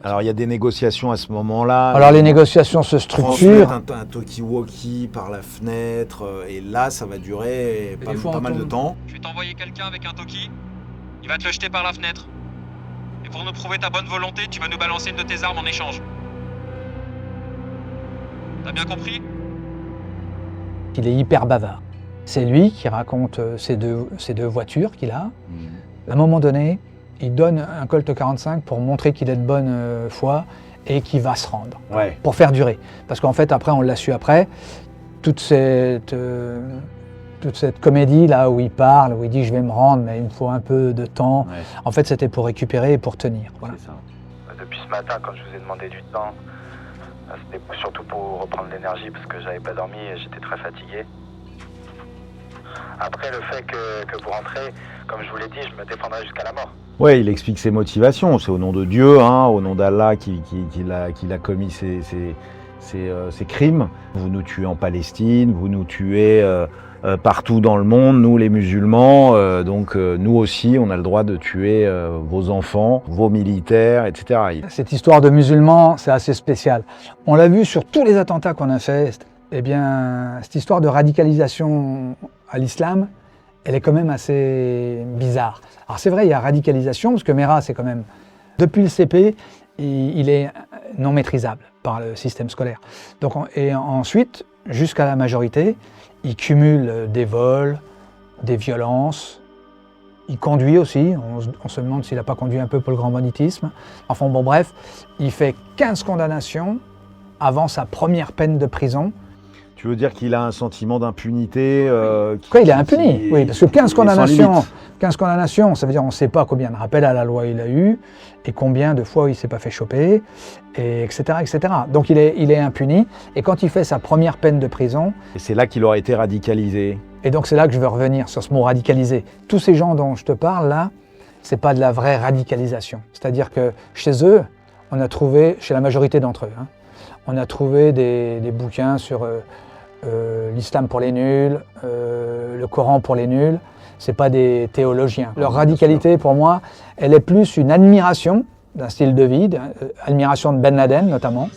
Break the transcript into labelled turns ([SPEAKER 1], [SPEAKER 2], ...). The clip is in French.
[SPEAKER 1] Alors il y a des négociations à ce moment-là.
[SPEAKER 2] Alors les négociations se structurent.
[SPEAKER 1] Transmettre un talkie-walkie par la fenêtre, et là ça va durer pas mal de temps.
[SPEAKER 3] Je vais t'envoyer quelqu'un avec un talkie, il va te le jeter par la fenêtre. Et pour nous prouver ta bonne volonté, tu vas nous balancer une de tes armes en échange. T'as bien compris ?
[SPEAKER 2] Il est hyper bavard. C'est lui qui raconte ces deux voitures qu'il a. À un moment donné, il donne un Colt 45 pour montrer qu'il est de bonne foi et qu'il va se rendre, pour faire durer. Parce qu'en fait, après, on l'a su après, toute cette comédie là où il parle, où il dit je vais me rendre, mais il me faut un peu de temps. Ouais. En fait, c'était pour récupérer et pour tenir. Voilà.
[SPEAKER 4] C'est ça. Depuis ce matin, quand je vous ai demandé du temps, c'était surtout pour reprendre l'énergie parce que j'avais pas dormi et j'étais très fatigué. Après, le fait que vous rentrez, comme je vous l'ai dit, je me défendrai jusqu'à la mort.
[SPEAKER 1] Oui, il explique ses motivations. C'est au nom de Dieu, hein, au nom d'Allah qu'il a commis ces crimes. Vous nous tuez en Palestine, vous nous tuez partout dans le monde, nous les musulmans. Donc nous aussi, on a le droit de tuer vos enfants, vos militaires, etc.
[SPEAKER 2] Cette histoire de musulmans, c'est assez spécial. On l'a vu sur tous les attentats qu'on a faits. Eh bien, cette histoire de radicalisation à l'islam, elle est quand même assez bizarre. Alors c'est vrai, il y a radicalisation, parce que Merah, c'est quand même... Depuis le CP, il est non maîtrisable par le système scolaire. Donc, et ensuite, jusqu'à la majorité, il cumule des vols, des violences, il conduit aussi, on se demande s'il n'a pas conduit un peu pour le grand banditisme. Enfin bon, bref, il fait 15 condamnations avant sa première peine de prison.
[SPEAKER 1] Tu veux dire qu'il a un sentiment d'impunité
[SPEAKER 2] Quoi, il est impuni, oui, parce que 15 condamnations, ça veut dire on ne sait pas combien de rappels à la loi il a eu, et combien de fois il ne s'est pas fait choper, et etc., etc. Donc il est impuni, et quand il fait sa première peine de prison...
[SPEAKER 1] Et c'est là qu'il aura été radicalisé.
[SPEAKER 2] Et donc c'est là que je veux revenir sur ce mot radicalisé. Tous ces gens dont je te parle là, c'est pas de la vraie radicalisation. C'est-à-dire que chez eux, on a trouvé, chez la majorité d'entre eux, hein, on a trouvé des bouquins sur... l'islam pour les nuls, le Coran pour les nuls, c'est pas des théologiens. Leur radicalité, pour moi, elle est plus une admiration d'un style de vie, admiration de Ben Laden notamment,